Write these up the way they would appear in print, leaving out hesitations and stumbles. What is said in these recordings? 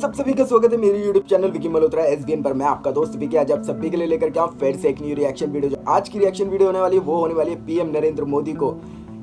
Guys, आप सभी का स्वागत है मेरे YouTube channel Vicky Malhotra SVN पर। मैं आपका दोस्त विकी आज आप सभी के लिए लेकर के आऊं फिर से एक न्यू रिएक्शन वीडियो। जो आज की रिएक्शन वीडियो होने वाली है वो होने वाली है PM नरेंद्र मोदी को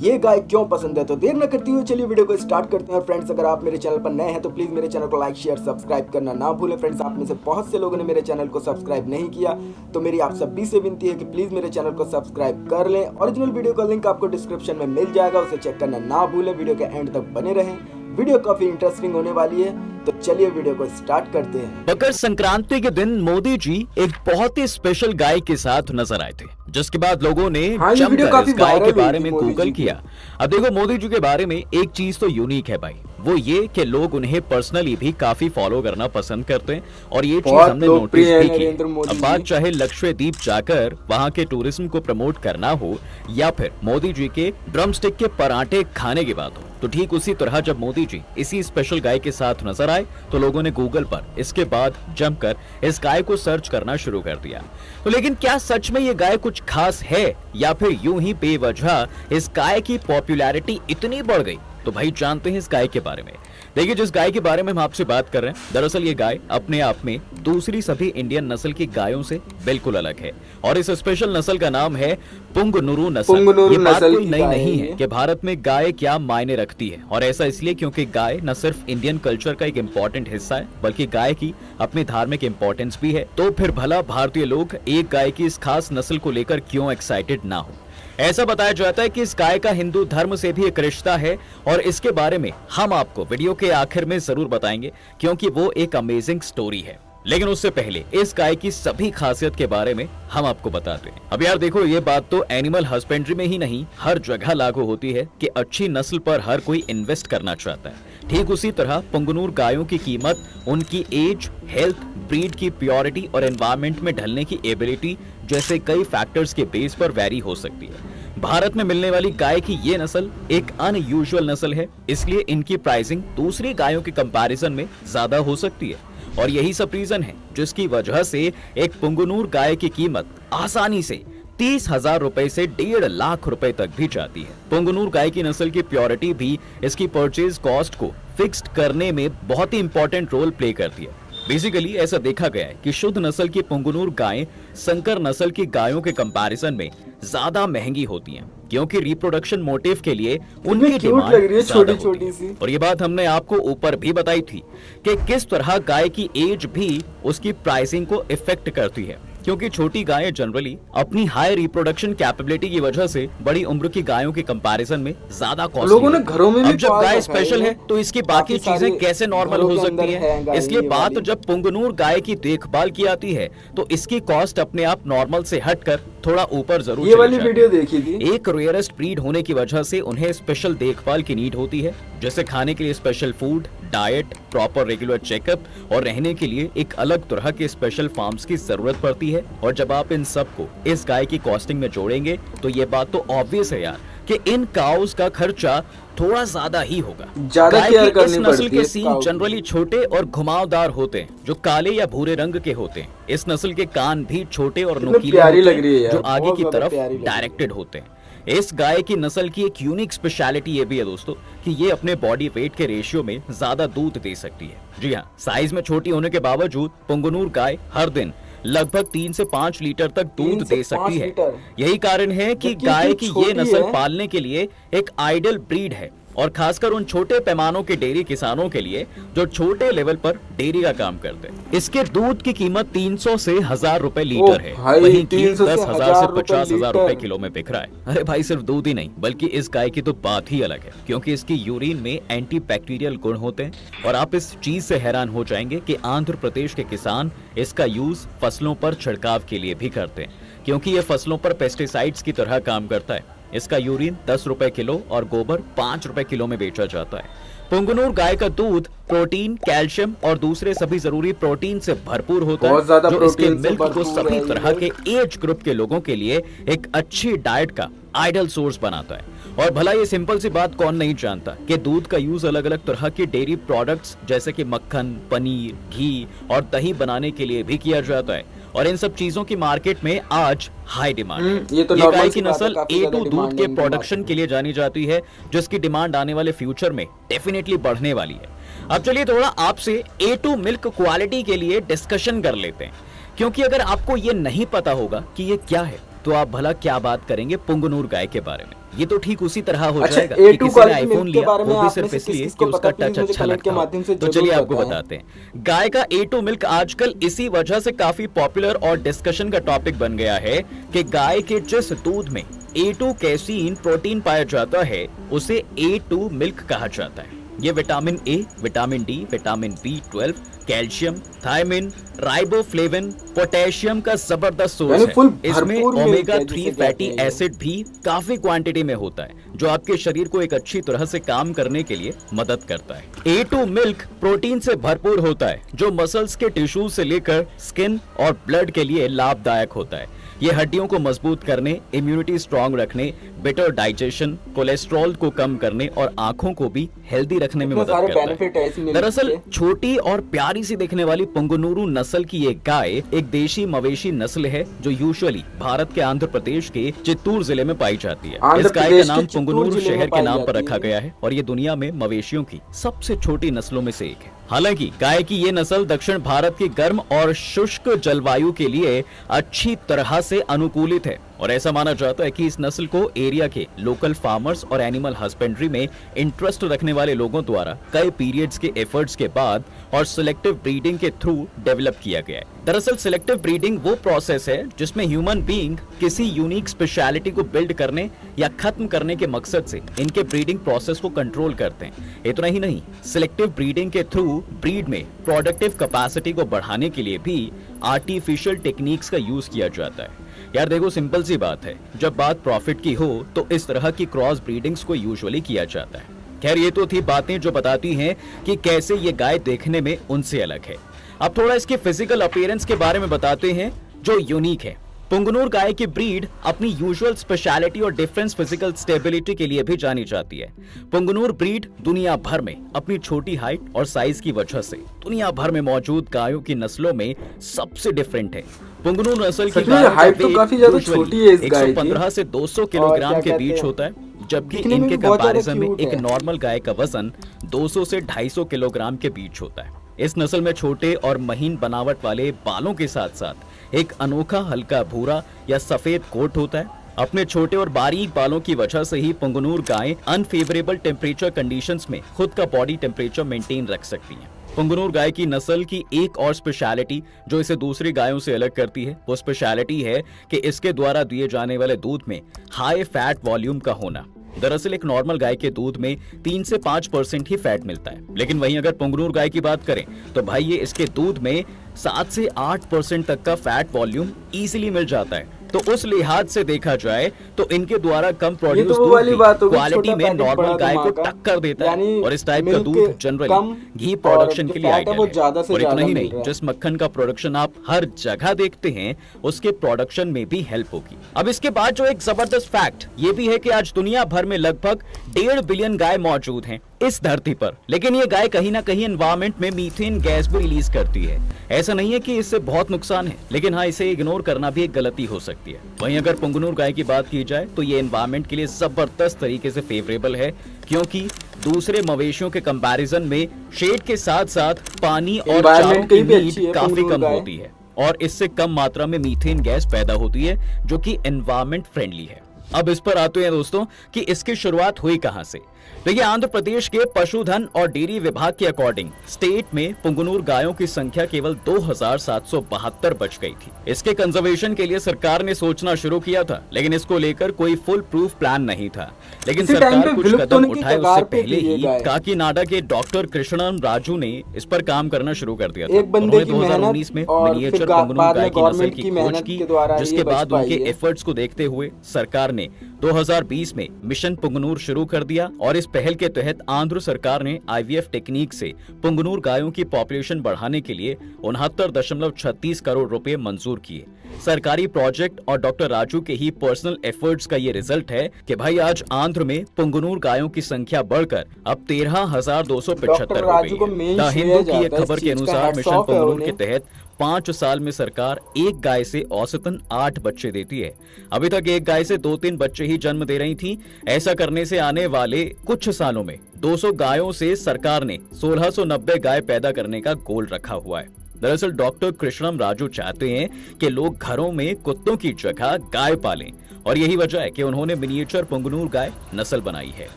ये गाय क्यों पसंद है। तो देर न करती हुए चलिए वीडियो को स्टार्ट करते हैं। और फ्रेंड्स, अगर आप मेरे चैनल पर नए हैं तो प्लीज मेरे चैनल को लाइक शेयर सब्सक्राइब करना ना भूलें। फ्रेंड्स, आप में से बहुत से लोगों ने मेरे चैनल को सब्सक्राइब नहीं किया, तो मेरी आप सभी से विनती है कि प्लीज मेरे चैनल को सब्सक्राइब कर लें। ओरिजिनल वीडियो का लिंक आपको डिस्क्रिप्शन में मिल जाएगा, उसे चेक करना ना भूलें। वीडियो के एंड तक बने रहें, वीडियो काफी इंटरेस्टिंग होने वाली है। तो चलिए वीडियो को स्टार्ट करते हैं। मकर संक्रांति के दिन मोदी जी एक बहुत ही स्पेशल गाय के साथ नजर आए थे, जिसके बाद लोगों ने जमकर इस गाय के बारे में गूगल किया। अब देखो, मोदी जी के बारे में एक चीज तो यूनिक है भाई, वो ये कि लोग उन्हें पर्सनली भी काफी फॉलो करना पसंद करते हैं और ये चीज हमने नोटिस भी की। अब बात चाहे लक्षद्वीप जाकर वहां के टूरिज्म को प्रमोट करना हो या फिर मोदी जी के ड्रम स्टिक के पराठे खाने की बात हो, तो ठीक उसी तरह जब मोदी जी इसी स्पेशल गाय के साथ नजर आए तो लोगों ने गूगल पर इसके बाद जमकर इस गाय को सर्च करना शुरू कर दिया। तो लेकिन क्या सच में ये गाय कुछ खास है या फिर यूं ही बेवजह इस गाय की पॉपुलैरिटी इतनी बढ़ गई? तो भाई जानते हैं इस गाय के बारे में। देखिए, जिस गाय के बारे में हम आपसे बात कर रहे हैं, दरअसल ये गाय अपने आप में दूसरी सभी इंडियन नस्ल की गायों से बिल्कुल अलग है और इस स्पेशल नस्ल का नाम है पुंगनुरु नस्ल। ये बात कोई नई नहीं है कि भारत में गाय क्या मायने रखती है, और ऐसा इसलिए क्योंकि गाय न सिर्फ इंडियन कल्चर का एक इम्पोर्टेंट हिस्सा है बल्कि गाय की अपनी धार्मिक इंपॉर्टेंस भी है। तो फिर भला भारतीय लोग एक गाय की इस खास नस्ल को लेकर क्यों एक्साइटेड ना हो? ऐसा बताया जाता है कि इस गाय का हिंदू धर्म से भी एक रिश्ता है और इसके बारे में हम आपको वीडियो के आखिर में जरूर बताएंगे, क्योंकि वो एक अमेजिंग स्टोरी है। लेकिन उससे पहले इस गाय की सभी खासियत के बारे में हम आपको बताते हैं। अब यार देखो, ये बात तो एनिमल हस्बेंड्री में ही नहीं हर जगह लागू होती है कि अच्छी नस्ल पर हर कोई इन्वेस्ट करना चाहता है। ठीक उसी तरह पुंगनुर गायों की कीमत उनकी एज, हेल्थ, ब्रीड की प्योरिटी और एनवायरमेंट में ढलने की एबिलिटी जैसे कई फैक्टर्स के बेस पर वैरी हो सकती है। भारत में मिलने वाली गाय की ये नस्ल एक अनयूजुअल नस्ल है, इसलिए इनकी प्राइसिंग दूसरी गायों के कंपैरिजन में ज्यादा हो सकती है और यही सब रीजन है जिसकी वजह से एक पुंगनुर गाय की कीमत आसानी से 30,000 रुपए से 1.5 लाख रुपए तक भी जाती है। पुंगनुर गाय की नस्ल की प्योरिटी भी इसकी परचेज कॉस्ट को फिक्स्ड करने में बहुत ही इंपॉर्टेंट रोल प्ले करती है। बेसिकली ऐसा देखा गया है कि शुद्ध नस्ल की पुंगनुर गायें संकर नस्ल की गायों के कंपैरिजन में ज्यादा महंगी होती हैं, क्योंकि रिप्रोडक्शन मोटिव के लिए उनकी डिमांड ज्यादा होती है। और ये बात हमने आपको ऊपर भी बताई थी कि किस तरह गाय की एज भी उसकी प्राइसिंग को इफेक्ट करती है, क्योंकि छोटी गायें जनरली अपनी हाई रिप्रोडक्शन कैपेबिलिटी की वजह से बड़ी उम्र की गायों के कंपैरिजन में ज्यादा कॉस्टली है। अब जब गाय स्पेशल है तो इसकी बाकी चीजें कैसे नॉर्मल हो सकती है? इसलिए बात जब पुंगनुर गाय की देखभाल की आती है तो इसकी कॉस्ट अपने आप नॉर्मल से हटकर थोड़ा ऊपर जरूर ये वाली वीडियो देखी थी। एक रेयरेस्ट ब्रीड होने की वजह से उन्हें स्पेशल देखभाल की नीड होती है, जैसे खाने के लिए special food, diet, proper regular checkup और रहने के लिए एक अलग तरह के स्पेशल फार्म्स की जरूरत पड़ती है। और जब आप इन सब को इस गाय की कॉस्टिंग में जोड़ेंगे तो ये बात तो ऑब्वियस है यार कि इन काउस का खर्चा थोड़ा ज्यादा ही होगा। गाय की इस नस्ल के सींग जनरली छोटे और घुमावदार होते हैं, जो काले या भूरे रंग के होते हैं। इस नस्ल के कान भी छोटे और नुकीले होते हैं, जो आगे की तरफ डायरेक्टेड होते हैं। इस गाय की नस्ल की एक यूनिक स्पेशलिटी ये भी है दोस्तों कि ये अपने बॉडी वेट के रेशियो में ज्यादा दूध दे सकती है। जी हाँ, साइज में छोटी होने के बावजूद पुंगनुर गाय हर दिन लगभग 3 से 5 लीटर तक दूध दे सकती है। यही कारण है कि गाय की ये नस्ल पालने के लिए एक आइडियल ब्रीड है, और खासकर उन छोटे पैमानों के डेयरी किसानों के लिए जो छोटे लेवल पर डेयरी का काम करते हैं। इसके दूध की कीमत 300 से 1000 रुपए लीटर है, वहीं घी 10,000 से 50,000 रुपए किलो में बिक रहा है। अरे भाई, सिर्फ दूध ही नहीं बल्कि इस गाय की तो बात ही अलग है, क्योंकि इसकी यूरिन में एंटी बैक्टीरियल गुण होते हैं। और आप इस चीज से हैरान हो जाएंगे कि आंध्र प्रदेश के किसान इसका यूज फसलों पर छिड़काव के लिए भी करते हैं, क्योंकि ये फसलों पर पेस्टिसाइड्स की तरह काम करता है। इसका यूरिन 10 रुपए किलो और गोबर 5 रुपए किलो में बेचा जाता है। पुंगनुर गाय का दूध प्रोटीन, कैल्शियम और दूसरे सभी जरूरी प्रोटीन से भरपूर होता है, जो इसके मिल्क को सभी तरह के एज ग्रुप के लोगों के लिए एक अच्छी डाइट का आइडियल सोर्स बनाता है। और भला ये सिंपल सी बात कौन नहीं जानता कि दूध का यूज अलग अलग तरह के डेयरी प्रोडक्ट्स जैसे कि मक्खन, पनीर, घी और दही बनाने के लिए भी किया जाता है, और इन सब चीजों की मार्केट में आज हाई डिमांड है। ये गाय की नस्ल A2 दूध के प्रोडक्शन के लिए जानी जाती है, जिसकी डिमांड आने वाले फ्यूचर में डेफिनेटली बढ़ने वाली है। अब चलिए थोड़ा आपसे A2 मिल्क क्वालिटी के लिए डिस्कशन कर लेते हैं, क्योंकि अगर आपको ये नहीं पता होगा कि ये क्या है तो आप भला क्या बात करेंगे पुंगनूर गाय के बारे में। ये तो ठीक उसी तरह हो जाएगा कि किसी ने आईफोन लिया वो भी सिर्फ इसलिए कि उसका टच अच्छा लगता हो। तो चलिए आपको बताते हैं। गाय का A2 मिल्क आजकल इसी वजह से काफी पॉपुलर और डिस्कशन का टॉपिक बन गया है कि गाय के जिस दूध में A2 कैसीन प्रोटीन पाया जाता है उसे A2 मिल्क कहा जाता है। ये vitamin A, vitamin D, vitamin B12, calcium, thiamine, riboflavin, potassium का जबरदस्त सोर्स है। इसमें ओमेगा 3 फैटी एसिड भी काफी क्वांटिटी में होता है जो आपके शरीर को एक अच्छी तरह से काम करने के लिए मदद करता है। A2 मिल्क प्रोटीन से भरपूर होता है जो मसल्स के टिश्यू से लेकर स्किन और ब्लड के लिए लाभदायक होता है। ये हड्डियों को मजबूत करने, इम्यूनिटी स्ट्रांग रखने, बेटर डाइजेशन, कोलेस्ट्रॉल को कम करने और आंखों को भी हेल्दी रखने में मदद करता है। दरअसल छोटी और प्यारी सी दिखने वाली पुंगनूरू नस्ल की ये गाय एक देशी मवेशी नस्ल है जो यूजुअली भारत के आंध्र प्रदेश के चित्तूर जिले में पाई जाती है। इस गाय का नाम पुंगनूरू शहर के नाम पर रखा गया है और ये दुनिया में मवेशियों की सबसे छोटी नस्लों में से एक है। हालांकि गाय की ये नस्ल दक्षिण भारत की गर्म और शुष्क जलवायु के लिए अच्छी तरह से अनुकूलित है और ऐसा माना जाता है कि इस नस्ल को एरिया के लोकल फार्मर्स और एनिमल हस्बेंड्री में इंटरेस्ट रखने वाले लोगों द्वारा कई पीरियड्स के एफर्ट्स के बाद और सिलेक्टिव ब्रीडिंग के थ्रू डेवलप किया गया है। दरअसल सिलेक्टिव ब्रीडिंग वो प्रोसेस है जिसमें ह्यूमन बीइंग किसी यूनिक स्पेशलिटी को बिल्ड करने या खत्म करने के मकसद से इनके ब्रीडिंग प्रोसेस को कंट्रोल करते हैं। इतना ही नहीं, सिलेक्टिव ब्रीडिंग के थ्रू ब्रीड में प्रोडक्टिव कैपेसिटी को बढ़ाने के लिए भी आर्टिफिशियल टेक्निक्स का यूज किया जाता है। यार देखो, सिंपल सी बात है, जब बात प्रॉफिट की हो तो इस तरह की क्रॉस ब्रीडिंग्स को यूजुअली किया जाता है। खैर ये तो थी बातें जो बताती हैं कि कैसे ये गाय देखने में उनसे अलग है। अब थोड़ा इसके फिजिकल अपीयरेंस के बारे में बताते हैं जो यूनिक है। पुंगनूर गाय की ब्रीड अपनी यूजुअल स्पेशलिटी और डिफरेंस फिजिकल स्टेबिलिटी के लिए भी जानी जाती है। पुंगनूर ब्रीड दुनिया भर में अपनी छोटी हाइट और साइज की वजह से दुनिया भर में मौजूद गायों की नस्लों में सबसे डिफरेंट है। पुंगनूर नस्ल की हाइट तो काफी ज्यादा छोटी है इस गाय की। 115 से 200 किलोग्राम के बीच होता है, जबकि इनके कंपैरिजन में एक नॉर्मल गाय का वजन 200 से 250 किलोग्राम के बीच होता है। इस नस्ल में छोटे और महीन बनावट वाले बालों के साथ साथ एक अनोखा हल्का भूरा या सफेद कोट होता है। अपने छोटे और बारीक बालों की वजह से ही पुंगनूर गायें अनफेवरेबल टेम्परेचर कंडीशंस में खुद का बॉडी टेम्परेचर मेंटेन रख सकती हैं। पुंगनूर गाय की नस्ल की एक और स्पेशलिटी जो इसे दूसरी गायों से अलग करती है वो स्पेशलिटी है कि इसके द्वारा दिए जाने वाले दूध में हाई फैट वॉल्यूम का होना। दरअसल एक नॉर्मल गाय के दूध में 3 से 5% ही फैट मिलता है, लेकिन वहीं अगर पुंगनूर गाय की बात करें तो भाई ये इसके दूध में 7 से 8% तक का फैट वॉल्यूम इजीली मिल जाता है। तो उस लिहाज से देखा जाए तो इनके द्वारा कम प्रोड्यूस दूध क्वालिटी में नॉर्मल गाय को टक्कर देता है और इस टाइप का दूध जनरली घी प्रोडक्शन के लिए आइडियल है। और इतना ही नहीं, जिस मक्खन का प्रोडक्शन आप हर जगह देखते हैं उसके प्रोडक्शन में भी हेल्प होगी। अब इसके बाद जो एक जबरदस्त फैक्ट ये भी है कि आज दुनिया भर में लगभग 1.5 बिलियन गाय मौजूद हैं इस धरती पर, लेकिन ये गाय कहीं ना कहीं एनवायरमेंट में मीथेन गैस भी रिलीज करती है। ऐसा नहीं है कि इससे बहुत नुकसान है, लेकिन हाँ इसे इग्नोर करना भी एक गलती हो सकती है। वहीं अगर पुंगनूर गाय की बात की जाए तो ये एनवायरमेंट के लिए जबरदस्त तरीके से फेवरेबल है, क्योंकि दूसरे मवेशियों के कंपैरिजन में शेड के साथ साथ पानी और चारों की नीड काफी कम होती है और इससे कम मात्रा में मीथेन गैस पैदा होती है जो कि एनवायरमेंट फ्रेंडली है। अब इस पर आते हैं दोस्तों कि इसकी शुरुआत हुई कहां से। देखिए, आंध्र प्रदेश के पशुधन और डेयरी विभाग के अकॉर्डिंग स्टेट में पुंगनूर गायों की संख्या केवल 2772 बच गई थी। इसके कंजर्वेशन के लिए सरकार ने सोचना शुरू किया था, लेकिन इसको लेकर कोई फुल प्रूफ प्लान नहीं था। लेकिन सरकार कुछ कदम उठाए उससे पहले ही काकीनाडा के डॉक्टर कृष्णन राजू ने इस पर काम करना शुरू कर दिया था। उन्होंने 2019 में मिनिएचर पुंगनूर गाय की नस्ल की खोज की, जिसके बाद उनके एफर्ट्स को देखते हुए सरकार ने 2020 में मिशन पुंगनूर शुरू कर दिया और इस पहल के तहत आंध्र सरकार ने आईवीएफ टेक्निक से पुंगनूर गायों की पॉपुलेशन बढ़ाने के लिए 69.36 करोड़ रुपए मंजूर किए। सरकारी प्रोजेक्ट और डॉक्टर राजू के ही पर्सनल एफर्ट्स का ये रिजल्ट है कि भाई आज आंध्र में पुंगनूर गायों की संख्या बढ़कर अब 13,275 हो गई है। द हिंदू की एक खबर के अनुसार मिशन पुंगनूर के तहत 5 साल में सरकार एक गाय से औसतन 8 बच्चे देती है। अभी तक एक गाय से 2-3 बच्चे ही जन्म दे रही थी। ऐसा करने से आने वाले कुछ सालों में 200 गायों से सरकार ने 1690 गाय पैदा करने का गोल रखा हुआ है। दरअसल डॉक्टर कृष्णम राजू चाहते हैं कि लोग घरों में कुत्तों की जगह गाय पालें, और यही वजह है कि उन्होंने मिनिएचर पुंगनूर गाय नस्ल बनाई है।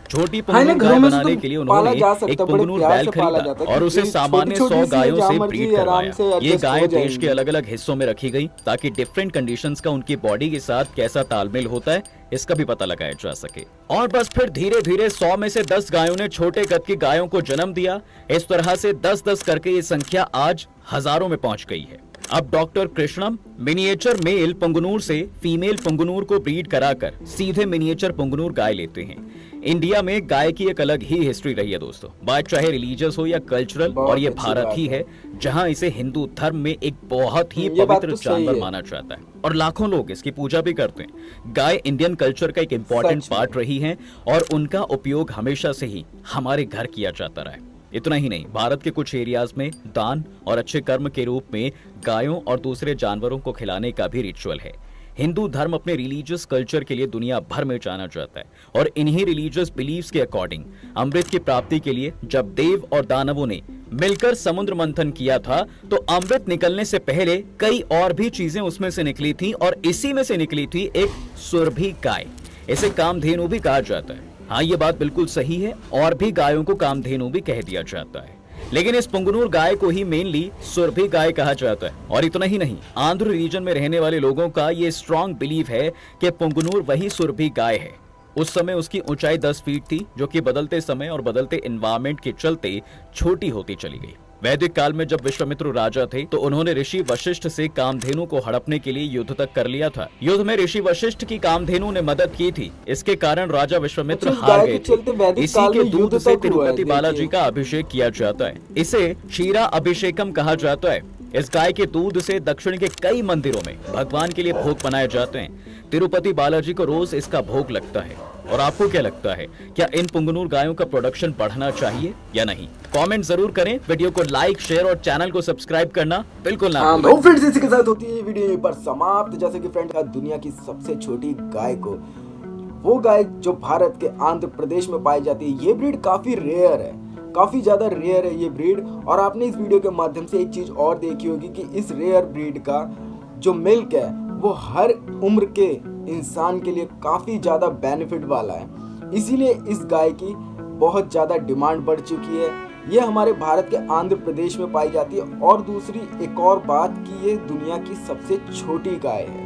छोटी पुंगनूर गाय बनाने के लिए उन्होंने एक पुंगनूर बैल खरीदा और उसे सामान्य 100 गायों से ब्रीड करवाया। ये गाय देश के अलग अलग हिस्सों में रखी गई ताकि डिफरेंट कंडीशंस का उनकी बॉडी के साथ कैसा तालमेल होता है इसका भी पता लगाया जा सके। और बस फिर धीरे धीरे 100 में से 10 गायों ने छोटे कद की गायों को जन्म दिया। इस तरह से 10-10 करके ये संख्या आज हजारों में पहुंच गई है। अब डॉक्टर कृष्णम मिनिएचर मेल पुंगनूर से फीमेल पुंगनूर को ब्रीड कराकर सीधे मिनिएचर पुंगनूर गाय लेते हैं। इंडिया में गाय की एक अलग ही हिस्ट्री रही है दोस्तों, बात चाहे रिलीजियस हो या कल्चरल, और ये भारत ही है जहां इसे हिंदू धर्म में एक बहुत ही पवित्र जानवर माना जाता है और लाखों लोग इसकी पूजा भी करते हैं। गाय इंडियन कल्चर का एक इम्पोर्टेंट पार्ट रही है और उनका उपयोग हमेशा से ही हमारे घर किया जाता रहा है। इतना ही नहीं, भारत के कुछ एरियाज में दान और अच्छे कर्म के रूप में गायों और दूसरे जानवरों को खिलाने का भी रिचुअल है। हिंदू धर्म अपने रिलीजियस कल्चर के लिए दुनिया भर में जाना जाता है और इन्हीं रिलीजियस बिलीव्स के अकॉर्डिंग अमृत की प्राप्ति के लिए जब देव और दानवों ने मिलकर समुद्र मंथन किया था तो अमृत निकलने से पहले कई और भी चीजें उसमें से निकली थी और इसी में से निकली थी एक सुरभि गाय। इसे कामधेनु भी कहा जाता है। हाँ, ये बात बिल्कुल सही है, और भी गायों को कामधेनु भी कह दिया जाता है, लेकिन इस पुंगनूर गाय को ही मेनली सुरभि गाय कहा जाता है। और इतना ही नहीं, आंध्र रीजन में रहने वाले लोगों का ये स्ट्रॉन्ग बिलीव है कि पुंगनूर वही सुरभि गाय है। उस समय उसकी ऊंचाई 10 फीट थी, जो कि बदलते समय और बदलते एनवायरमेंट के चलते छोटी होती चली गई। वैदिक काल में जब विश्वामित्र राजा थे तो उन्होंने ऋषि वशिष्ठ से कामधेनु को हड़पने के लिए युद्ध तक कर लिया था। युद्ध में ऋषि वशिष्ठ की कामधेनु ने मदद की थी, इसके कारण राजा विश्वामित्र हार गए थे। इसी के दूध से तिरुपति बालाजी का अभिषेक किया जाता है। इसे क्षीरा अभिषेकम कहा जाता है। इस गाय के दूध से दक्षिण के कई मंदिरों में भगवान के लिए भोग बनाए जाते हैं। तिरुपति बालाजी को रोज इसका भोग लगता है। और आपको क्या लगता है, क्या इन पुंगनूर गायों का प्रोडक्शन बढ़ना चाहिए या नहीं? कमेंट जरूर करें। वीडियो को लाइक, शेयर और चैनल को सब्सक्राइब करना बिल्कुल ना भूलें। तो फ्रेंड्स, इसी के साथ होती है ये वीडियो यहीं पर समाप्त। जैसे कि फ्रेंड का दुनिया की सबसे छोटी गाय को, वो गाय जो भारत के आंध्र प्रदेश में पाई जाती है, ये ब्रीड काफी रेयर है, काफी ज्यादा रेयर है ये ब्रीड। और आपने इस वीडियो के माध्यम से एक चीज और देखी होगी कि इस रेयर ब्रीड का जो मिल्क है वो हर उम्र के इंसान के लिए काफी ज्यादा बेनिफिट वाला है। इसीलिए इस गाय की बहुत ज्यादा डिमांड बढ़ चुकी है। ये हमारे भारत के आंध्र प्रदेश में पाई जाती है। और दूसरी एक और बात कि ये दुनिया की सबसे छोटी गाय है,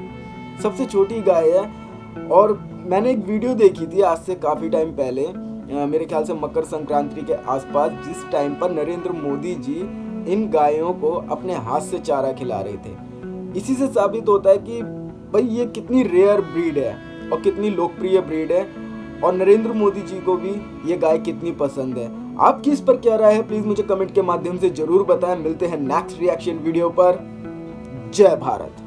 सबसे छोटी गाय है। और मैंने एक वीडियो देखी थी आज से काफी टाइम पहले, मेरे ख्याल से मकर संक्रांति के आसपास, जिस टाइम पर नरेंद्र मोदी जी इन गायों को अपने हाथ से चारा खिला रहे थे। इसी से साबित होता है कि भाई ये कितनी रेयर ब्रीड है और कितनी लोकप्रिय ब्रीड है, और नरेंद्र मोदी जी को भी ये गाय कितनी पसंद है। आपकी इस पर क्या राय है, प्लीज मुझे कमेंट के माध्यम से जरूर बताएं। मिलते हैं नेक्स्ट रिएक्शन वीडियो पर। जय भारत।